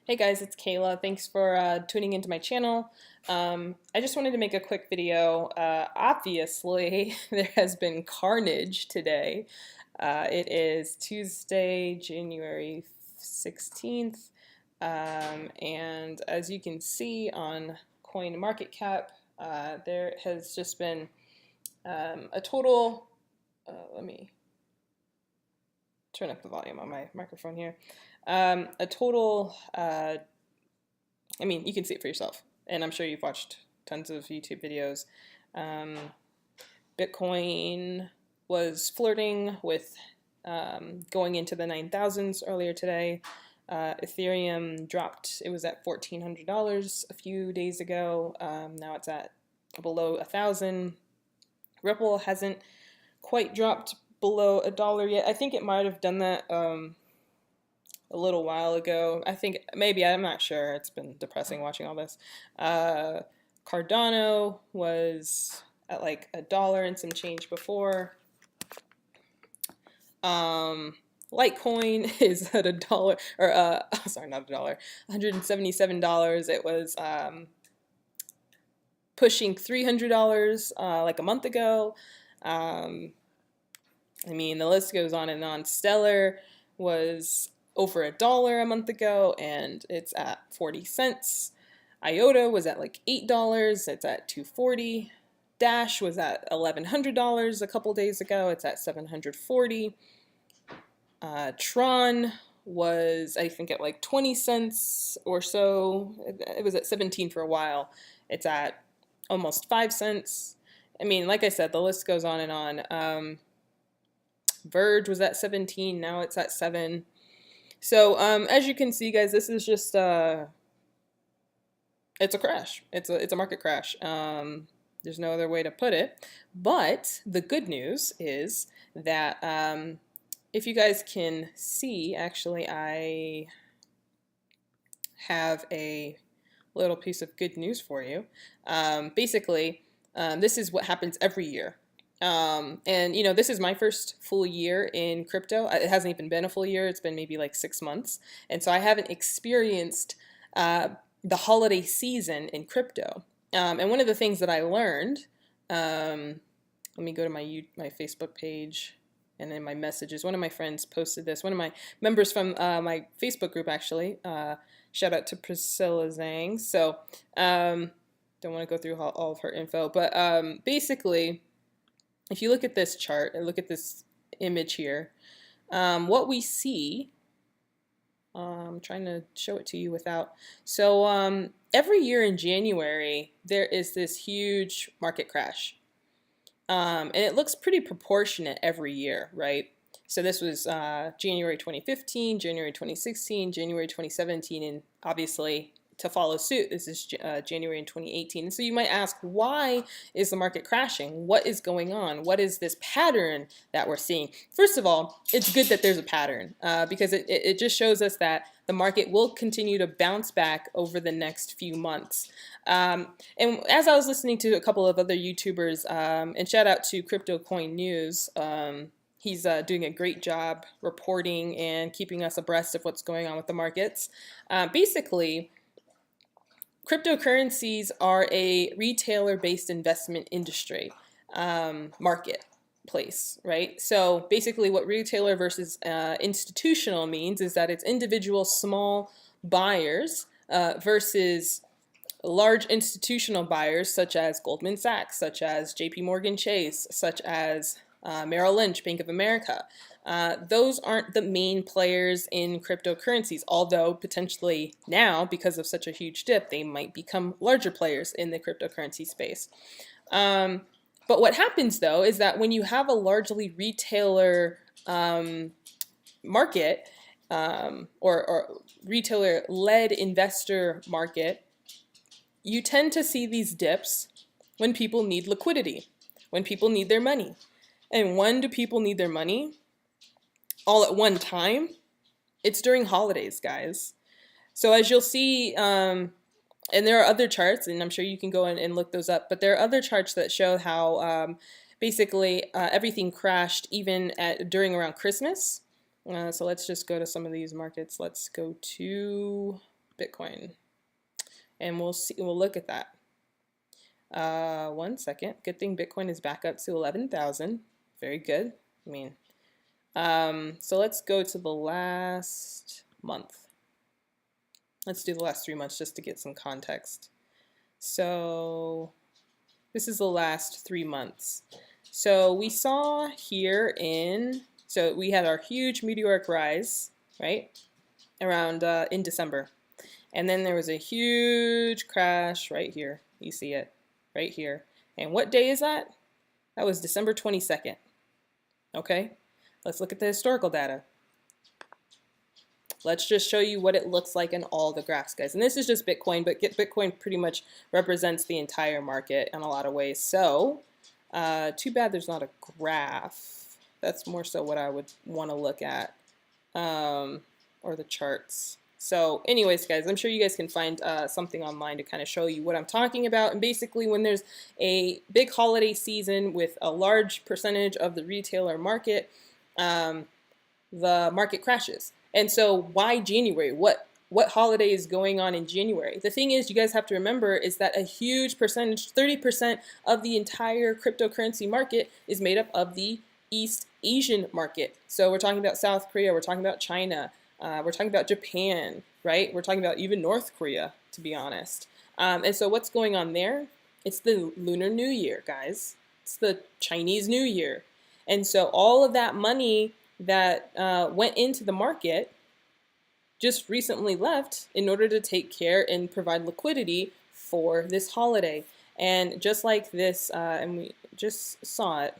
Hey guys, it's Kayla. Thanks for tuning into my channel. I just wanted to make a quick video. Obviously, there has been carnage today. It is Tuesday, January 16th, and as you can see on CoinMarketCap, there has just been a total, let me turn up the volume on my microphone here. A total, you can see it for yourself, and I'm sure you've watched tons of YouTube videos. Um, Bitcoin was flirting with going into the 9,000s earlier today. Ethereum dropped, it was at $1,400 a few days ago. Now it's at below 1,000. Ripple hasn't quite dropped below $1 yet. I think it might have done that a little while ago. I think maybe, I'm not sure. It's been depressing watching all this. Cardano was at like $1 and some change before. Litecoin is at $1, or sorry, not $1, $177. It was pushing $300 like a month ago. The list goes on and on. Stellar was over $1 a month ago, and it's at 40 cents. IOTA was at like $8. It's at $2.40. Dash was at $1,100 a couple days ago. It's at $740. Tron was, I think, at like 20 cents or so. It was at 17 for a while. It's at almost 5 cents. Like I said, the list goes on and on. Verge was at 17, now it's at 7. So as you can see, guys, this is just it's a crash. It's a market crash. There's no other way to put it. But the good news is that if you guys can see, actually, I have a little piece of good news for you. Basically, this is what happens every year. This is my first full year in crypto. It hasn't even been a full year. It's been maybe like 6 months. And so I haven't experienced the holiday season in crypto. And one of the things that I learned, let me go to my Facebook page and then my messages. One of my friends posted this. One of my members from my Facebook group, actually. Shout out to Priscilla Zhang. So don't want to go through all of her info. But basically, if you look at this chart and look at this image here, what we see, I'm trying to show it to you without. So every year in January, there is this huge market crash. And it looks pretty proportionate every year, right? So this was January 2015, January 2016, January 2017, and obviously to follow suit, this is January in 2018. And so you might ask, why is the market crashing? What is going on? What is this pattern that we're seeing? First of all, it's good that there's a pattern because it just shows us that the market will continue to bounce back over the next few months. And as I was listening to a couple of other YouTubers, and shout out to Crypto Coin News, he's doing a great job reporting and keeping us abreast of what's going on with the markets. Basically, cryptocurrencies are a retailer-based investment industry marketplace, right? So basically what retailer versus institutional means is that it's individual small buyers versus large institutional buyers such as Goldman Sachs, such as JP Morgan Chase, such as Merrill Lynch, Bank of America. Those aren't the main players in cryptocurrencies, although potentially now, because of such a huge dip, they might become larger players in the cryptocurrency space. But what happens, though, is that when you have a largely retailer market or retailer-led investor market, you tend to see these dips when people need liquidity, when people need their money. And when do people need their money? All at one time? It's during holidays, guys. So as you'll see, and there are other charts, and I'm sure you can go in and look those up, but there are other charts that show how basically everything crashed even during around Christmas. So let's just go to some of these markets. Let's go to Bitcoin, and we'll see. We'll look at that. 1 second. Good thing Bitcoin is back up to 11,000. Very good. I mean, so let's go to the last month. Let's do the last 3 months just to get some context. So this is the last 3 months. So we saw here so we had our huge meteoric rise, right, around in December. And then there was a huge crash right here. You see it right here. And what day is that? That was December 22nd. Okay, let's look at the historical data. Let's just show you what it looks like in all the graphs, guys. And this is just Bitcoin, but Bitcoin pretty much represents the entire market in a lot of ways. So, too bad there's not a graph. That's more so what I would want to look at, or the charts. So anyways, guys, I'm sure you guys can find something online to kind of show you what I'm talking about. And basically, when there's a big holiday season with a large percentage of the retailer market, the market crashes. And so why January? What holiday is going on in January? The thing is, you guys have to remember is that a huge percentage, 30% of the entire cryptocurrency market is made up of the East Asian market. So we're talking about South Korea, we're talking about China, we're talking about Japan, right? We're talking about even North Korea, to be honest. And so what's going on there? It's the Lunar New Year, guys. It's the Chinese New Year. And so all of that money that went into the market just recently left in order to take care and provide liquidity for this holiday. And just like this, and we just saw it,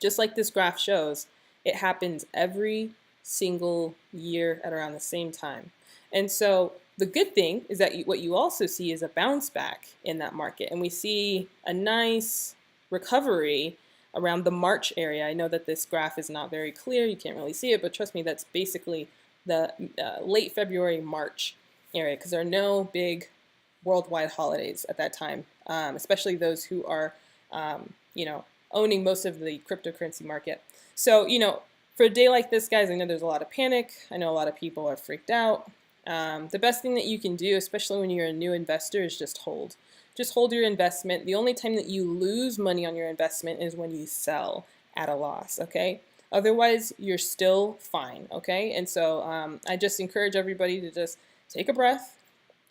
just like this graph shows, it happens every single year at around the same time. And so the good thing is that what you also see is a bounce back in that market. And we see a nice recovery around the March area. I know that this graph is not very clear. You can't really see it, but trust me, that's basically the late February, March area, because there are no big worldwide holidays at that time, especially those who are, owning most of the cryptocurrency market. So, for a day like this, guys, I know there's a lot of panic. I know a lot of people are freaked out. The best thing that you can do, especially when you're a new investor, is just hold. Just hold your investment. The only time that you lose money on your investment is when you sell at a loss, okay? Otherwise, you're still fine, okay? And so I just encourage everybody to just take a breath,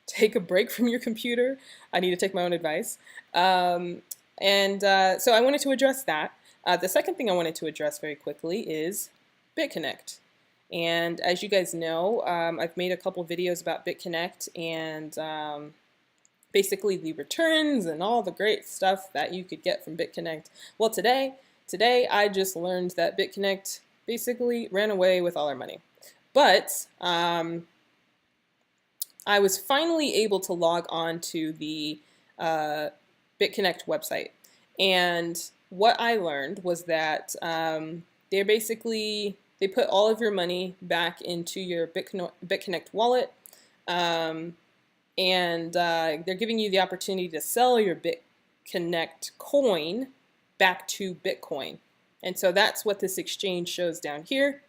take a break from your computer. I need to take my own advice. So I wanted to address that. The second thing I wanted to address very quickly is BitConnect. And as you guys know, I've made a couple videos about BitConnect and basically the returns and all the great stuff that you could get from BitConnect. Well, today I just learned that BitConnect basically ran away with all our money. But I was finally able to log on to the BitConnect website. And what I learned was that they put all of your money back into your BitConnect wallet, and they're giving you the opportunity to sell your BitConnect coin back to Bitcoin. And so that's what this exchange shows down here.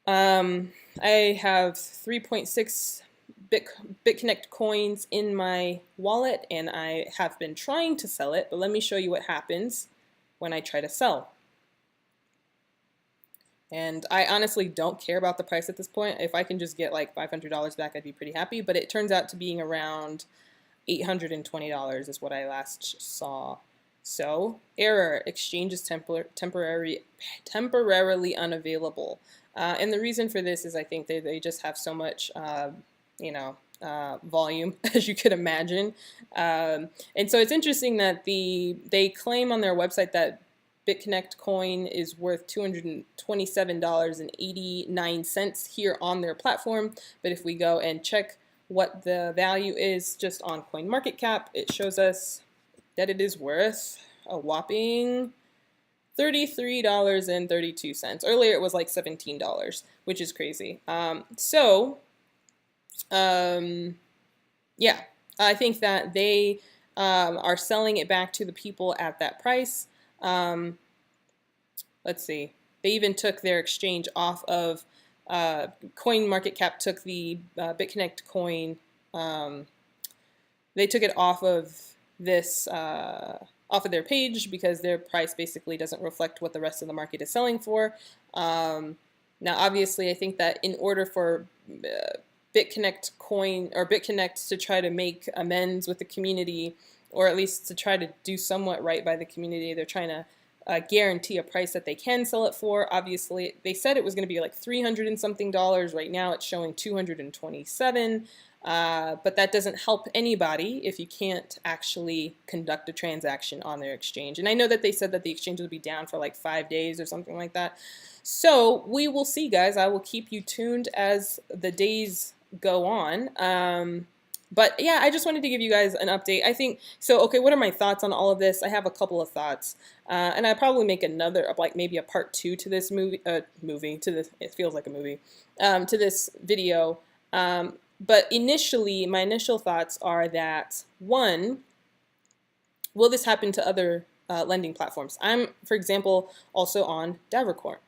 I have 3.6 BitConnect coins in my wallet, and I have been trying to sell it, but let me show you what happens when I try to sell. And I honestly don't care about the price at this point. If I can just get like $500 back, I'd be pretty happy, but it turns out to being around $820 is what I last saw. So, error, exchange is temporarily unavailable. And the reason for this is I think they just have so much, volume, as you could imagine. And so it's interesting that they claim on their website that BitConnect coin is worth $227.89 here on their platform. But if we go and check what the value is just on CoinMarketCap, it shows us that it is worth a whopping $33.32. Earlier it was like $17, which is crazy. Yeah, I think that they are selling it back to the people at that price. Let's see. They even took their exchange off of Coin Market Cap took the BitConnect coin. They took it off of this off of their page because their price basically doesn't reflect what the rest of the market is selling for. Now, obviously, I think that in order for BitConnect coin or BitConnect to try to make amends with the community, or at least to try to do somewhat right by the community, they're trying to guarantee a price that they can sell it for. Obviously, they said it was going to be like $300 and something. Right now, it's showing 227. But that doesn't help anybody if you can't actually conduct a transaction on their exchange. And I know that they said that the exchange will be down for like 5 days or something like that. So we will see, guys. I will keep you tuned as the days go on. But yeah, I just wanted to give you guys an update. I think, so okay, what are my thoughts on all of this? I have a couple of thoughts. And I'll probably make another, like maybe a part 2 to this it feels like a movie, to this video. But initially, my initial thoughts are that, one, will this happen to other lending platforms? I'm, for example, also on Davercoin.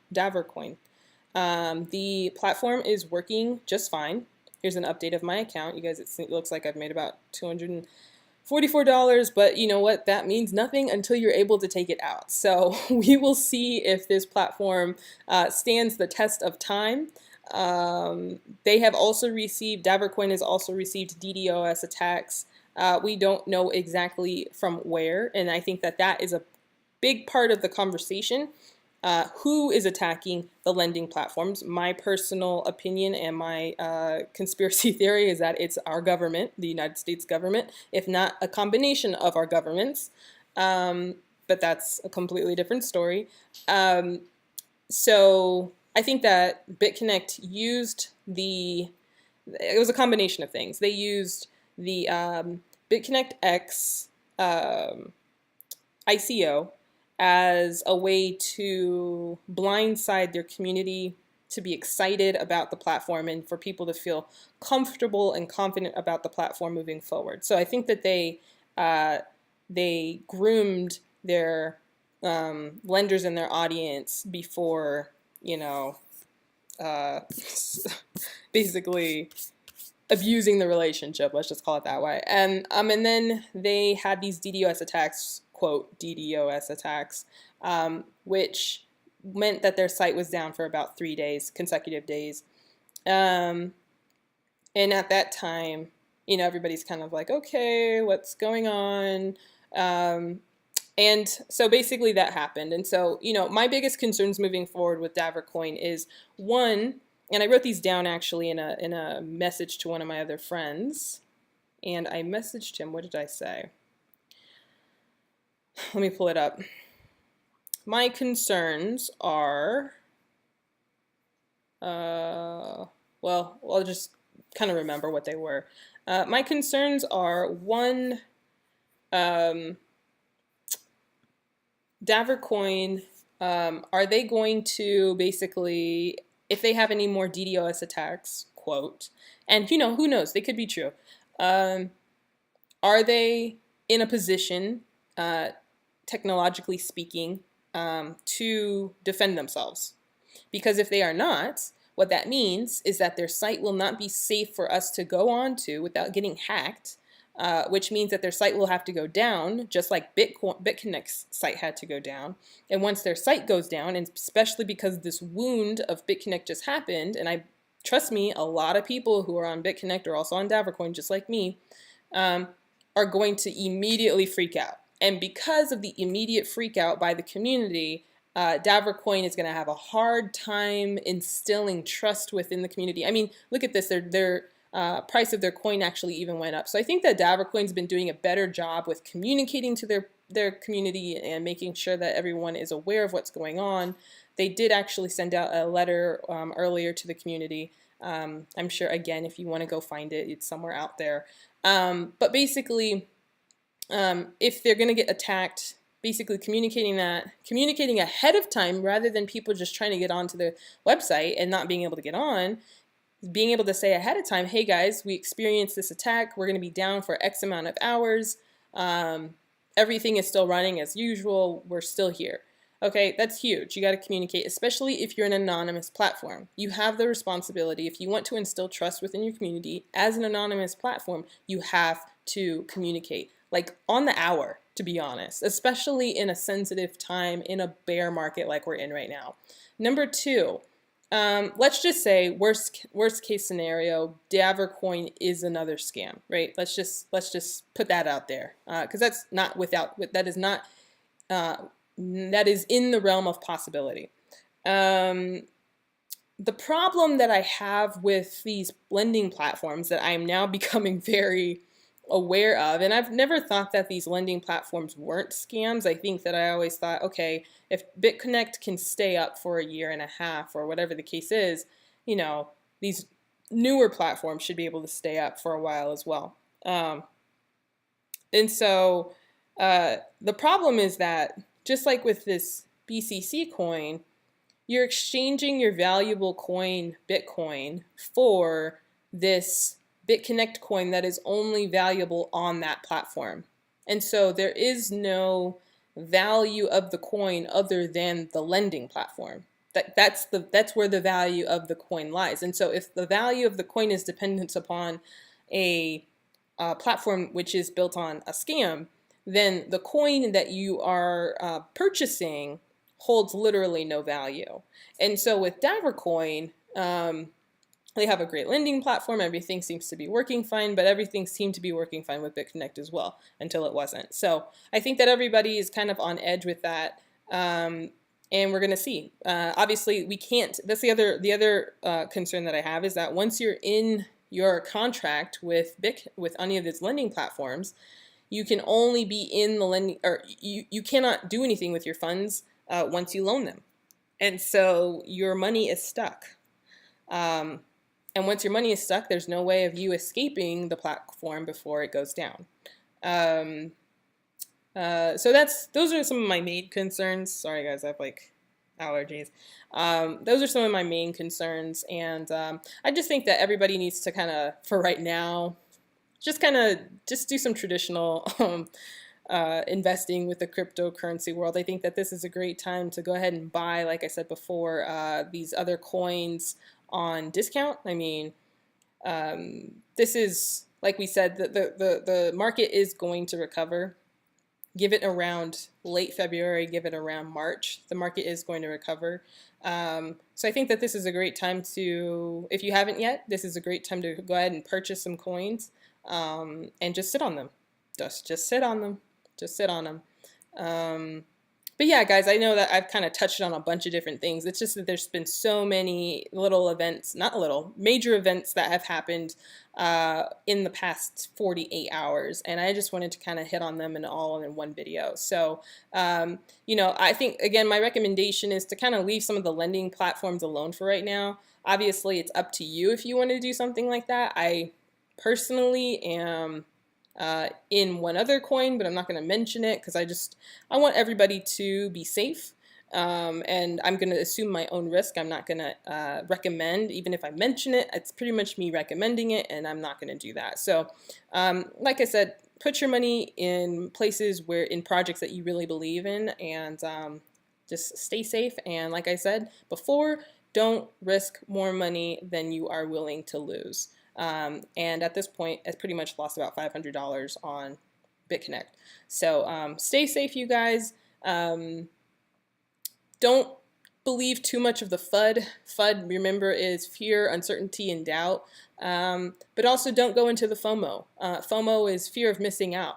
The platform is working just fine. Here's an update of my account. You guys, it looks like I've made about $244, but you know what? That means nothing until you're able to take it out. So we will see if this platform stands the test of time. They have also received, Davercoin has also received DDoS attacks. We don't know exactly from where, and I think that that is a big part of the conversation. Who is attacking the lending platforms? My personal opinion and my conspiracy theory is that it's our government, the United States government, if not a combination of our governments. But that's a completely different story. So I think that BitConnect used it was a combination of things. They used the BitConnect X ICO as a way to blindside their community to be excited about the platform and for people to feel comfortable and confident about the platform moving forward. So I think that they groomed their lenders and their audience before, you know, basically abusing the relationship, let's just call it that way. And then they had these DDoS attacks, quote, DDoS attacks, which meant that their site was down for about 3 days, consecutive days. And at that time, you know, everybody's kind of like, okay, what's going on? And so basically that happened. And so, you know, my biggest concerns moving forward with Davercoin is, one, and I wrote these down actually in a message to one of my other friends, and I messaged him, what did I say? Let me pull it up. My concerns are, well, I'll just kind of remember what they were. My concerns are, one, Davercoin, are they going to basically, if they have any more DDoS attacks, quote, and you know, who knows, they could be true, are they in a position, technologically speaking, to defend themselves? Because if they are not, what that means is that their site will not be safe for us to go on to without getting hacked, which means that their site will have to go down, just like BitConnect's site had to go down. And once their site goes down, and especially because this wound of BitConnect just happened, and trust me, a lot of people who are on BitConnect are also on Davercoin, just like me, are going to immediately freak out. And because of the immediate freak out by the community, Davercoin is going to have a hard time instilling trust within the community. I mean, look at this. Their price of their coin actually even went up. So I think that Davercoin's been doing a better job with communicating to their community and making sure that everyone is aware of what's going on. They did actually send out a letter earlier to the community. I'm sure, again, if you want to go find it, it's somewhere out there. But basically, if they're going to get attacked, basically communicating ahead of time rather than people just trying to get onto the website and not being able to get on, being able to say ahead of time, hey guys, we experienced this attack, we're going to be down for X amount of hours, everything is still running as usual, we're still here. Okay, that's huge. You got to communicate, especially if you're an anonymous platform. You have the responsibility, if you want to instill trust within your community as an anonymous platform, you have to communicate. Like on the hour, to be honest, especially in a sensitive time in a bear market like we're in right now. Number two, let's just say worst case scenario, Davercoin is another scam, right? Let's just put that out there because that's not without that is not uh, that is in the realm of possibility. Um, the problem that I have with these lending platforms that I'm now becoming very aware of, and I've never thought that these lending platforms weren't scams. I think that I always thought, okay, if BitConnect can stay up for a year and a half or whatever the case is, you know, these newer platforms should be able to stay up for a while as well. And so the problem is that just like with this BCC coin, you're exchanging your valuable coin, Bitcoin, for this BitConnect coin that is only valuable on that platform. And so there is no value of the coin other than the lending platform. That's where the value of the coin lies. And so if the value of the coin is dependent upon a platform which is built on a scam, then the coin that you are purchasing holds literally no value. And so with Davercoin, they have a great lending platform. Everything seems to be working fine, but everything seemed to be working fine with BitConnect as well until it wasn't. So I think that everybody is kind of on edge with that. And we're going to see. Obviously, we can't. That's the other concern that I have is that once you're in your contract with any of these lending platforms, you can only be in the lending, or you cannot do anything with your funds once you loan them. And so your money is stuck. And once your money is stuck, there's no way of you escaping the platform before it goes down. So those are some of my main concerns. Sorry guys, I have like allergies. Those are some of my main concerns, and I just think that everybody needs to kind of, for right now, just do some traditional investing with the cryptocurrency world. I think that this is a great time to go ahead and buy, like I said before, these other coins on discount. I mean, this is, like we said, the market is going to recover. Give it around late February, give it around March. The market is going to recover. So I think that this is a great time to, if you haven't yet, this is a great time to go ahead and purchase some coins and just sit on them. Just sit on them. Just sit on them. But yeah, guys, I know that I've kind of touched on a bunch of different things. It's just that there's been so many little events, not little, major events that have happened in the past 48 hours. And I just wanted to kind of hit on them all in one video. So, you know, I think, again, my recommendation is to kind of leave some of the lending platforms alone for right now. Obviously, it's up to you if you want to do something like that. I personally am in one other coin, but I'm not going to mention it because I want everybody to be safe. And I'm going to assume my own risk. I'm not going to recommend, even if I mention it, it's pretty much me recommending it, and I'm not going to do that. So, like I said, put your money in places in projects that you really believe in, and just stay safe. And like I said before, don't risk more money than you are willing to lose. And at this point, it's pretty much lost about $500 on BitConnect. So stay safe, you guys. Don't believe too much of the FUD. FUD, remember, is fear, uncertainty, and doubt. But also don't go into the FOMO. FOMO is fear of missing out.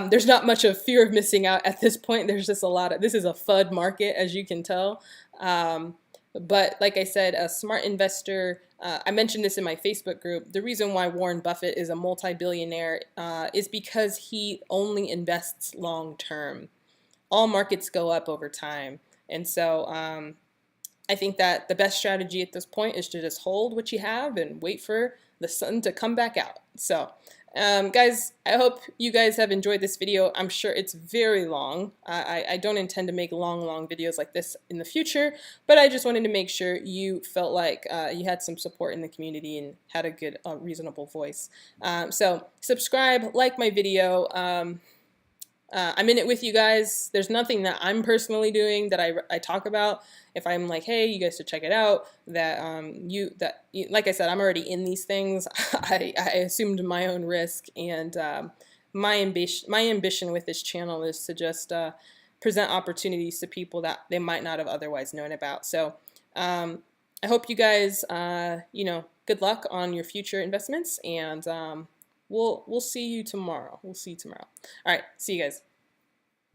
There's not much of fear of missing out at this point. There's just a lot of, this is a FUD market, as you can tell. But like I said, a smart investor, I mentioned this in my Facebook group, the reason why Warren Buffett is a multi-billionaire is because he only invests long term. All markets go up over time. And so I think that the best strategy at this point is to just hold what you have and wait for the sun to come back out. So guys, I hope you guys have enjoyed this video. I'm sure it's very long. I don't intend to make long videos like this in the future, but I just wanted to make sure you felt like you had some support in the community and had a good, reasonable voice. So subscribe, like my video. I'm in it with you guys. There's nothing that I'm personally doing that I talk about. If I'm like, hey, you guys should check it out, that like I said, I'm already in these things. I assumed my own risk, and my ambition with this channel is to just present opportunities to people that they might not have otherwise known about. So I hope you guys, good luck on your future investments, and we'll see you tomorrow. We'll see you tomorrow. All right, see you guys.